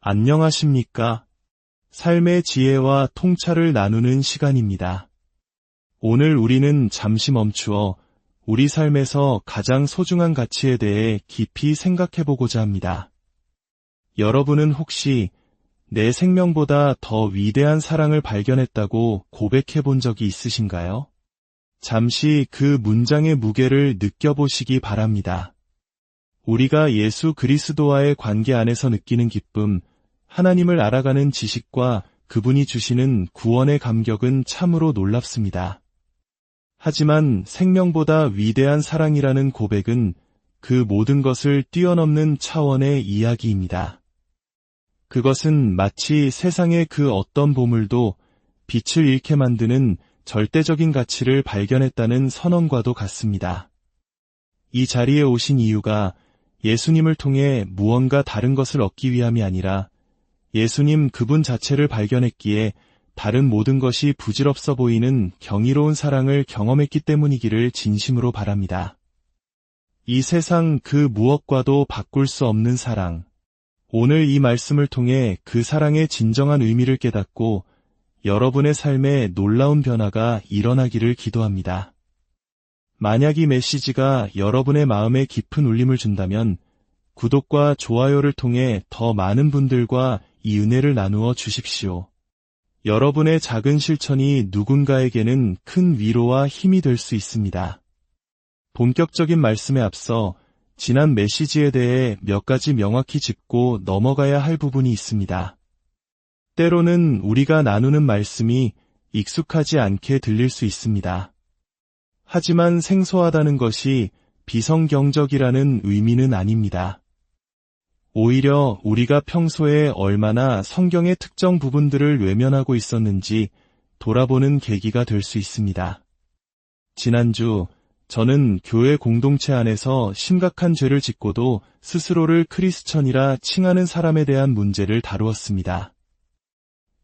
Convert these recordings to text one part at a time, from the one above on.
안녕하십니까? 삶의 지혜와 통찰을 나누는 시간입니다. 오늘 우리는 잠시 멈추어 우리 삶에서 가장 소중한 가치에 대해 깊이 생각해보고자 합니다. 여러분은 혹시 내 생명보다 더 위대한 사랑을 발견했다고 고백해본 적이 있으신가요? 잠시 그 문장의 무게를 느껴보시기 바랍니다. 우리가 예수 그리스도와의 관계 안에서 느끼는 기쁨, 하나님을 알아가는 지식과 그분이 주시는 구원의 감격은 참으로 놀랍습니다. 하지만 생명보다 위대한 사랑이라는 고백은 그 모든 것을 뛰어넘는 차원의 이야기입니다. 그것은 마치 세상의 그 어떤 보물도 빛을 잃게 만드는 절대적인 가치를 발견했다는 선언과도 같습니다. 이 자리에 오신 이유가 예수님을 통해 무언가 다른 것을 얻기 위함이 아니라 예수님 그분 자체를 발견했기에 다른 모든 것이 부질없어 보이는 경이로운 사랑을 경험했기 때문이기를 진심으로 바랍니다. 이 세상 그 무엇과도 바꿀 수 없는 사랑. 오늘 이 말씀을 통해 그 사랑의 진정한 의미를 깨닫고 여러분의 삶에 놀라운 변화가 일어나기를 기도합니다. 만약 이 메시지가 여러분의 마음에 깊은 울림을 준다면 구독과 좋아요를 통해 더 많은 분들과 이 은혜를 나누어 주십시오. 여러분의 작은 실천이 누군가에게는 큰 위로와 힘이 될 수 있습니다. 본격적인 말씀에 앞서 지난 메시지에 대해 몇 가지 명확히 짚고 넘어가야 할 부분이 있습니다. 때로는 우리가 나누는 말씀이 익숙하지 않게 들릴 수 있습니다. 하지만 생소하다는 것이 비성경적이라는 의미는 아닙니다. 오히려 우리가 평소에 얼마나 성경의 특정 부분들을 외면하고 있었는지 돌아보는 계기가 될 수 있습니다. 지난주 저는 교회 공동체 안에서 심각한 죄를 짓고도 스스로를 크리스천이라 칭하는 사람에 대한 문제를 다루었습니다.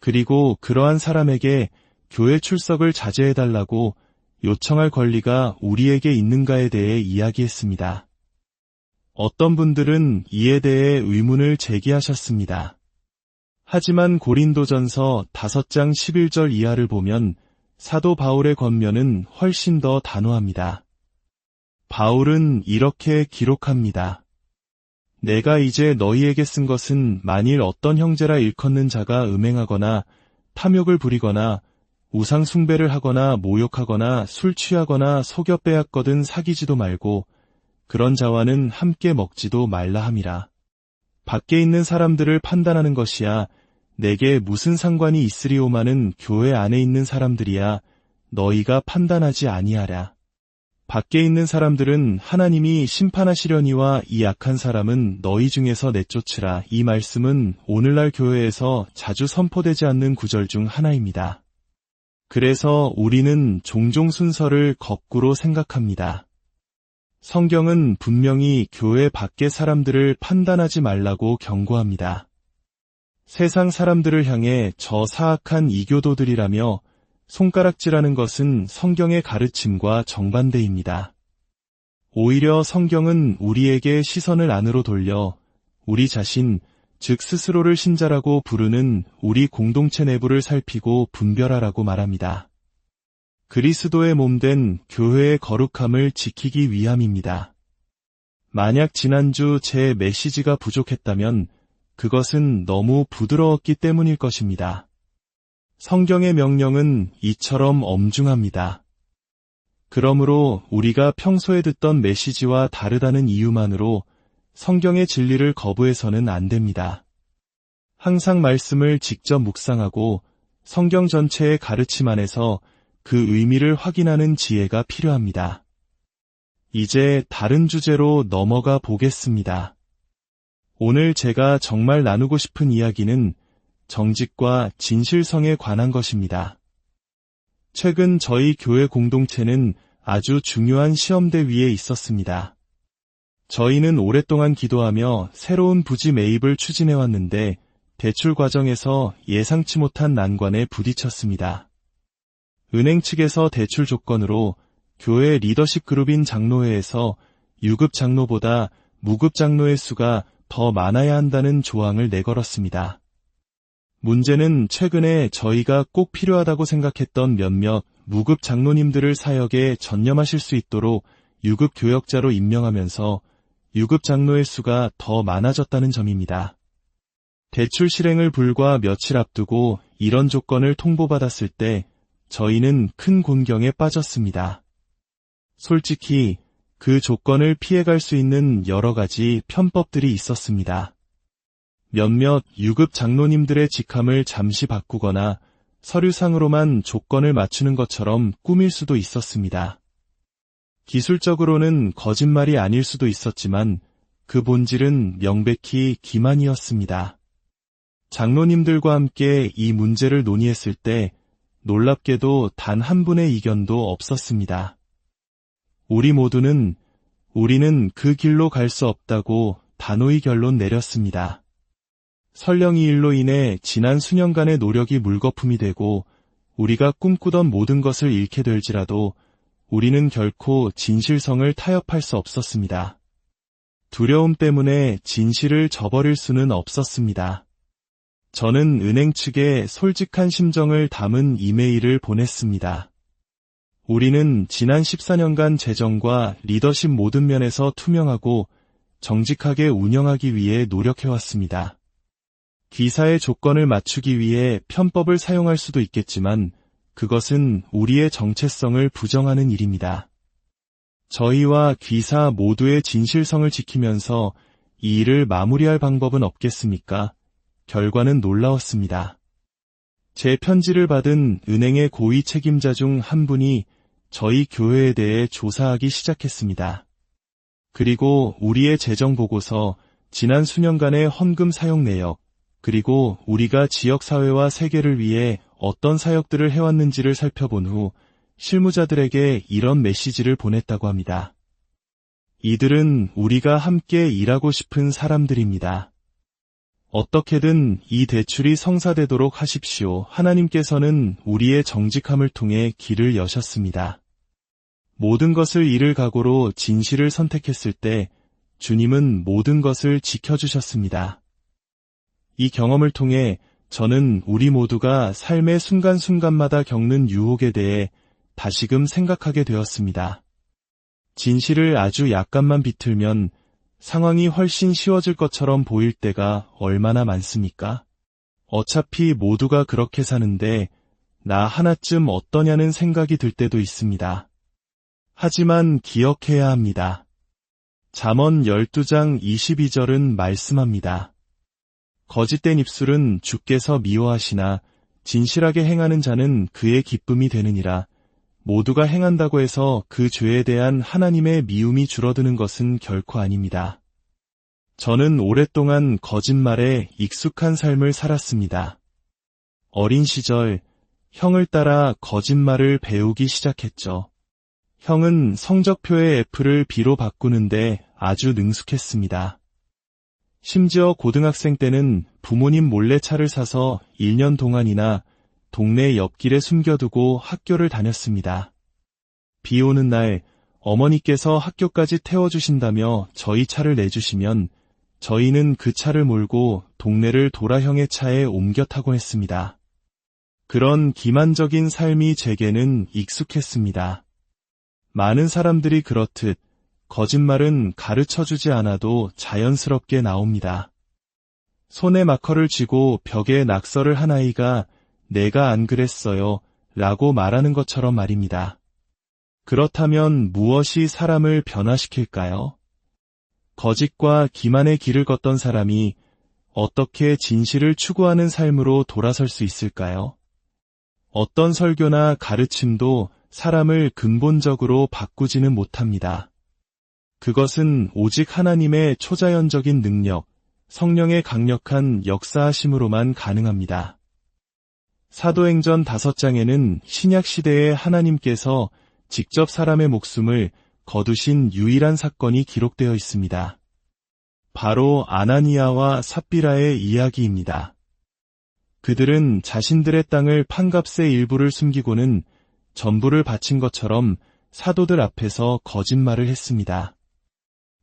그리고 그러한 사람에게 교회 출석을 자제해달라고 요청할 권리가 우리에게 있는가에 대해 이야기했습니다. 어떤 분들은 이에 대해 의문을 제기하셨습니다. 하지만 고린도전서 5장 11절 이하를 보면 사도 바울의 권면은 훨씬 더 단호합니다. 바울은 이렇게 기록합니다. 내가 이제 너희에게 쓴 것은 만일 어떤 형제라 일컫는 자가 음행하거나 탐욕을 부리거나 우상 숭배를 하거나 모욕하거나 술 취하거나 속여 빼앗거든 사귀지도 말고 그런 자와는 함께 먹지도 말라 함이라. 밖에 있는 사람들을 판단하는 것이야 내게 무슨 상관이 있으리오마는 교회 안에 있는 사람들이야 너희가 판단하지 아니하랴. 밖에 있는 사람들은 하나님이 심판하시려니와 이 악한 사람은 너희 중에서 내쫓으라. 이 말씀은 오늘날 교회에서 자주 선포되지 않는 구절 중 하나입니다. 그래서 우리는 종종 순서를 거꾸로 생각합니다. 성경은 분명히 교회 밖의 사람들을 판단하지 말라고 경고합니다. 세상 사람들을 향해 저 사악한 이교도들이라며 손가락질하는 것은 성경의 가르침과 정반대입니다. 오히려 성경은 우리에게 시선을 안으로 돌려 우리 자신, 즉 스스로를 신자라고 부르는 우리 공동체 내부를 살피고 분별하라고 말합니다. 그리스도의 몸된 교회의 거룩함을 지키기 위함입니다. 만약 지난주 제 메시지가 부족했다면 그것은 너무 부드러웠기 때문일 것입니다. 성경의 명령은 이처럼 엄중합니다. 그러므로 우리가 평소에 듣던 메시지와 다르다는 이유만으로 성경의 진리를 거부해서는 안 됩니다. 항상 말씀을 직접 묵상하고 성경 전체의 가르침 안에서 그 의미를 확인하는 지혜가 필요합니다. 이제 다른 주제로 넘어가 보겠습니다. 오늘 제가 정말 나누고 싶은 이야기는 정직과 진실성에 관한 것입니다. 최근 저희 교회 공동체는 아주 중요한 시험대 위에 있었습니다. 저희는 오랫동안 기도하며 새로운 부지 매입을 추진해왔는데 대출 과정에서 예상치 못한 난관에 부딪혔습니다. 은행 측에서 대출 조건으로 교회 리더십 그룹인 장로회에서 유급 장로보다 무급 장로의 수가 더 많아야 한다는 조항을 내걸었습니다. 문제는 최근에 저희가 꼭 필요하다고 생각했던 몇몇 무급 장로님들을 사역에 전념하실 수 있도록 유급 교역자로 임명하면서 유급 장로의 수가 더 많아졌다는 점입니다. 대출 실행을 불과 며칠 앞두고 이런 조건을 통보받았을 때 저희는 큰 곤경에 빠졌습니다. 솔직히 그 조건을 피해갈 수 있는 여러 가지 편법들이 있었습니다. 몇몇 유급 장로님들의 직함을 잠시 바꾸거나 서류상으로만 조건을 맞추는 것처럼 꾸밀 수도 있었습니다. 기술적으로는 거짓말이 아닐 수도 있었지만 그 본질은 명백히 기만이었습니다. 장로님들과 함께 이 문제를 논의했을 때 놀랍게도 단 한 분의 이견도 없었습니다. 우리는 그 길로 갈 수 없다고 단호히 결론 내렸습니다. 설령 이 일로 인해 지난 수년간의 노력이 물거품이 되고 우리가 꿈꾸던 모든 것을 잃게 될지라도 우리는 결코 진실성을 타협할 수 없었습니다. 두려움 때문에 진실을 저버릴 수는 없었습니다. 저는 은행 측에 솔직한 심정을 담은 이메일을 보냈습니다. 우리는 지난 14년간 재정과 리더십 모든 면에서 투명하고 정직하게 운영하기 위해 노력해왔습니다. 기사의 조건을 맞추기 위해 편법을 사용할 수도 있겠지만 그것은 우리의 정체성을 부정하는 일입니다. 저희와 귀사 모두의 진실성을 지키면서 이 일을 마무리할 방법은 없겠습니까? 결과는 놀라웠습니다. 제 편지를 받은 은행의 고위 책임자 중 한 분이 저희 교회에 대해 조사하기 시작했습니다. 그리고 우리의 재정 보고서, 지난 수년간의 헌금 사용 내역, 그리고 우리가 지역사회와 세계를 위해 어떤 사역들을 해왔는지를 살펴본 후 실무자들에게 이런 메시지를 보냈다고 합니다. 이들은 우리가 함께 일하고 싶은 사람들입니다. 어떻게든 이 대출이 성사되도록 하십시오. 하나님께서는 우리의 정직함을 통해 길을 여셨습니다. 모든 것을 잃을 각오로 진실을 선택했을 때 주님은 모든 것을 지켜주셨습니다. 이 경험을 통해 저는 우리 모두가 삶의 순간순간마다 겪는 유혹에 대해 다시금 생각하게 되었습니다. 진실을 아주 약간만 비틀면 상황이 훨씬 쉬워질 것처럼 보일 때가 얼마나 많습니까? 어차피 모두가 그렇게 사는데 나 하나쯤 어떠냐는 생각이 들 때도 있습니다. 하지만 기억해야 합니다. 잠언 12장 22절은 말씀합니다. 거짓된 입술은 주께서 미워하시나 진실하게 행하는 자는 그의 기쁨이 되느니라. 모두가 행한다고 해서 그 죄에 대한 하나님의 미움이 줄어드는 것은 결코 아닙니다. 저는 오랫동안 거짓말에 익숙한 삶을 살았습니다. 어린 시절 형을 따라 거짓말을 배우기 시작했죠. 형은 성적표의 F를 B로 바꾸는데 아주 능숙했습니다. 심지어 고등학생 때는 부모님 몰래 차를 사서 1년 동안이나 동네 옆길에 숨겨두고 학교를 다녔습니다. 비 오는 날 어머니께서 학교까지 태워주신다며 저희 차를 내주시면 저희는 그 차를 몰고 동네를 돌아 형의 차에 옮겨 타곤 했습니다. 그런 기만적인 삶이 제게는 익숙했습니다. 많은 사람들이 그렇듯 거짓말은 가르쳐주지 않아도 자연스럽게 나옵니다. 손에 마커를 쥐고 벽에 낙서를 한 아이가 내가 안 그랬어요 라고 말하는 것처럼 말입니다. 그렇다면 무엇이 사람을 변화시킬까요? 거짓과 기만의 길을 걷던 사람이 어떻게 진실을 추구하는 삶으로 돌아설 수 있을까요? 어떤 설교나 가르침도 사람을 근본적으로 바꾸지는 못합니다. 그것은 오직 하나님의 초자연적인 능력, 성령의 강력한 역사하심으로만 가능합니다. 사도행전 5장에는 신약시대에 하나님께서 직접 사람의 목숨을 거두신 유일한 사건이 기록되어 있습니다. 바로 아나니아와 삽비라의 이야기입니다. 그들은 자신들의 땅을 판값의 일부를 숨기고는 전부를 바친 것처럼 사도들 앞에서 거짓말을 했습니다.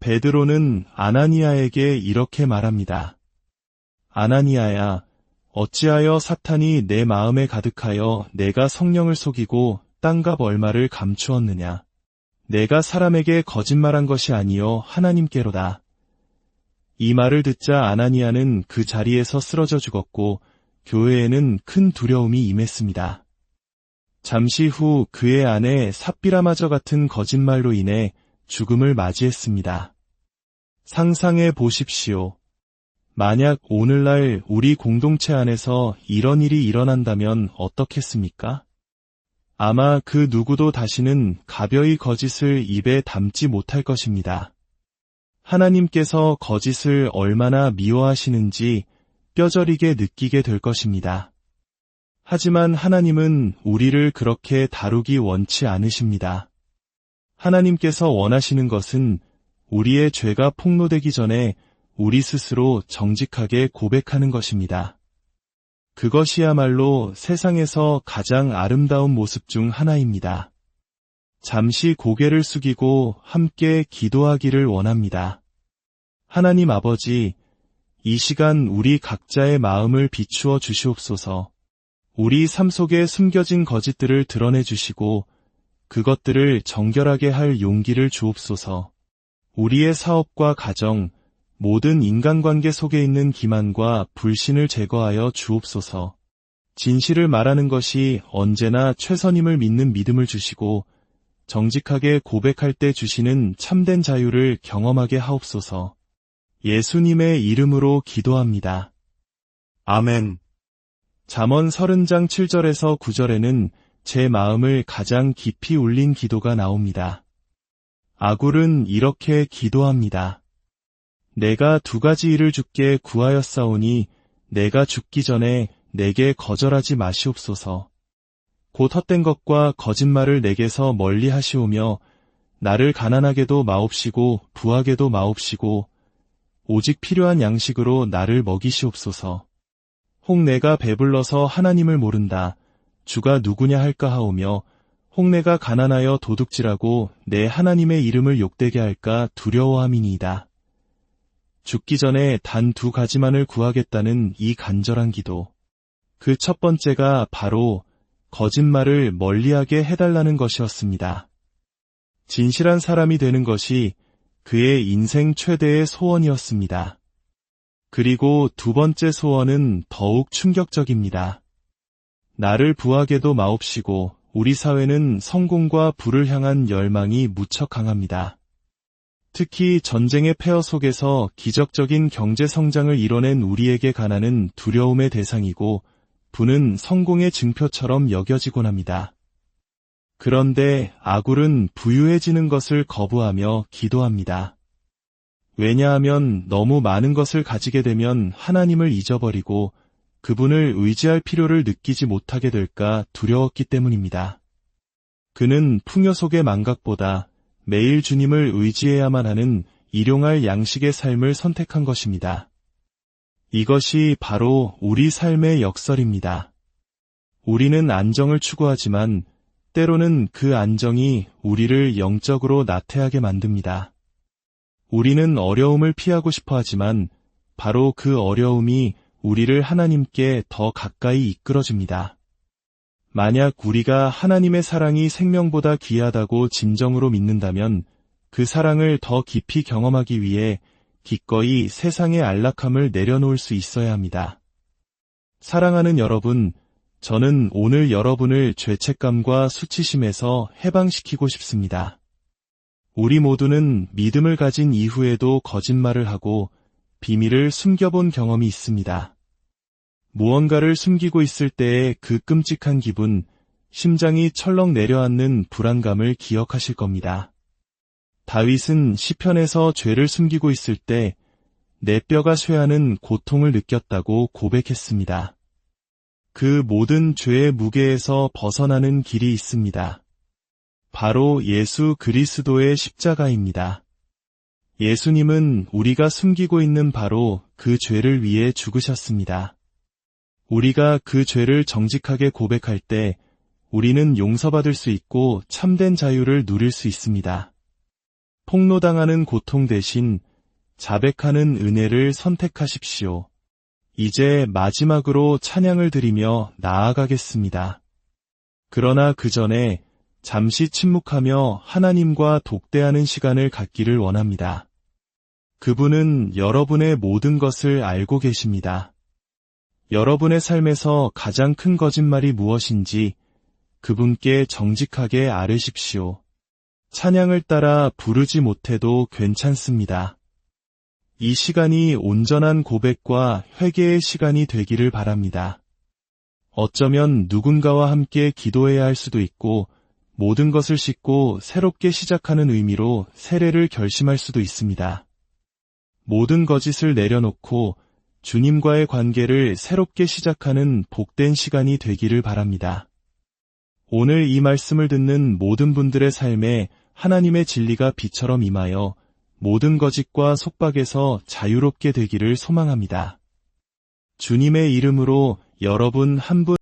베드로는 아나니아에게 이렇게 말합니다. 아나니아야, 어찌하여 사탄이 내 마음에 가득하여 내가 성령을 속이고 땅값 얼마를 감추었느냐. 내가 사람에게 거짓말한 것이 아니요 하나님께로다. 이 말을 듣자 아나니아는 그 자리에서 쓰러져 죽었고 교회에는 큰 두려움이 임했습니다. 잠시 후 그의 아내 삽비라마저 같은 거짓말로 인해 죽음을 맞이했습니다. 상상해 보십시오. 만약 오늘날 우리 공동체 안에서 이런 일이 일어난다면 어떻겠습니까? 아마 그 누구도 다시는 가벼이 거짓을 입에 담지 못할 것입니다. 하나님께서 거짓을 얼마나 미워하시는지 뼈저리게 느끼게 될 것입니다. 하지만 하나님은 우리를 그렇게 다루기 원치 않으십니다. 하나님께서 원하시는 것은 우리의 죄가 폭로되기 전에 우리 스스로 정직하게 고백하는 것입니다. 그것이야말로 세상에서 가장 아름다운 모습 중 하나입니다. 잠시 고개를 숙이고 함께 기도하기를 원합니다. 하나님 아버지, 이 시간 우리 각자의 마음을 비추어 주시옵소서. 우리 삶 속에 숨겨진 거짓들을 드러내 주시고 그것들을 정결하게 할 용기를 주옵소서. 우리의 사업과 가정, 모든 인간관계 속에 있는 기만과 불신을 제거하여 주옵소서. 진실을 말하는 것이 언제나 최선임을 믿는 믿음을 주시고 정직하게 고백할 때 주시는 참된 자유를 경험하게 하옵소서. 예수님의 이름으로 기도합니다. 아멘. 잠언 30장 7절에서 9절에는 제 마음을 가장 깊이 울린 기도가 나옵니다. 아굴은 이렇게 기도합니다. 내가 두 가지 일을 주께 구하였사오니 내가 죽기 전에 내게 거절하지 마시옵소서. 곧 헛된 것과 거짓말을 내게서 멀리 하시오며 나를 가난하게도 마옵시고 부하게도 마옵시고 오직 필요한 양식으로 나를 먹이시옵소서. 혹 내가 배불러서 하나님을 모른다. 주가 누구냐 할까 하오며 혹 내가 가난하여 도둑질하고 내 하나님의 이름을 욕되게 할까 두려워함이니이다. 죽기 전에 단 두 가지만을 구하겠다는 이 간절한 기도. 그 첫 번째가 바로 거짓말을 멀리하게 해달라는 것이었습니다. 진실한 사람이 되는 것이 그의 인생 최대의 소원이었습니다. 그리고 두 번째 소원은 더욱 충격적입니다. 나를 부하게도 마옵시고 우리 사회는 성공과 부를 향한 열망이 무척 강합니다. 특히 전쟁의 폐허 속에서 기적적인 경제 성장을 이뤄낸 우리에게 가난은 두려움의 대상이고 부는 성공의 증표처럼 여겨지곤 합니다. 그런데 아굴은 부유해지는 것을 거부하며 기도합니다. 왜냐하면 너무 많은 것을 가지게 되면 하나님을 잊어버리고 그분을 의지할 필요를 느끼지 못하게 될까 두려웠기 때문입니다. 그는 풍요 속의 망각보다 매일 주님을 의지해야만 하는 일용할 양식의 삶을 선택한 것입니다. 이것이 바로 우리 삶의 역설입니다. 우리는 안정을 추구하지만 때로는 그 안정이 우리를 영적으로 나태하게 만듭니다. 우리는 어려움을 피하고 싶어 하지만 바로 그 어려움이 우리를 하나님께 더 가까이 이끌어줍니다. 만약 우리가 하나님의 사랑이 생명보다 귀하다고 진정으로 믿는다면 그 사랑을 더 깊이 경험하기 위해 기꺼이 세상의 안락함을 내려놓을 수 있어야 합니다. 사랑하는 여러분, 저는 오늘 여러분을 죄책감과 수치심에서 해방시키고 싶습니다. 우리 모두는 믿음을 가진 이후에도 거짓말을 하고 비밀을 숨겨본 경험이 있습니다. 무언가를 숨기고 있을 때의 그 끔찍한 기분, 심장이 철렁 내려앉는 불안감을 기억하실 겁니다. 다윗은 시편에서 죄를 숨기고 있을 때 내 뼈가 쇠하는 고통을 느꼈다고 고백했습니다. 그 모든 죄의 무게에서 벗어나는 길이 있습니다. 바로 예수 그리스도의 십자가입니다. 예수님은 우리가 숨기고 있는 바로 그 죄를 위해 죽으셨습니다. 우리가 그 죄를 정직하게 고백할 때 우리는 용서받을 수 있고 참된 자유를 누릴 수 있습니다. 폭로당하는 고통 대신 자백하는 은혜를 선택하십시오. 이제 마지막으로 찬양을 드리며 나아가겠습니다. 그러나 그 전에 잠시 침묵하며 하나님과 독대하는 시간을 갖기를 원합니다. 그분은 여러분의 모든 것을 알고 계십니다. 여러분의 삶에서 가장 큰 거짓말이 무엇인지 그분께 정직하게 아뢰십시오. 찬양을 따라 부르지 못해도 괜찮습니다. 이 시간이 온전한 고백과 회개의 시간이 되기를 바랍니다. 어쩌면 누군가와 함께 기도해야 할 수도 있고 모든 것을 싣고 새롭게 시작하는 의미로 세례를 결심할 수도 있습니다. 모든 거짓을 내려놓고 주님과의 관계를 새롭게 시작하는 복된 시간이 되기를 바랍니다. 오늘 이 말씀을 듣는 모든 분들의 삶에 하나님의 진리가 비처럼 임하여 모든 거짓과 속박에서 자유롭게 되기를 소망합니다. 주님의 이름으로 여러분 한 분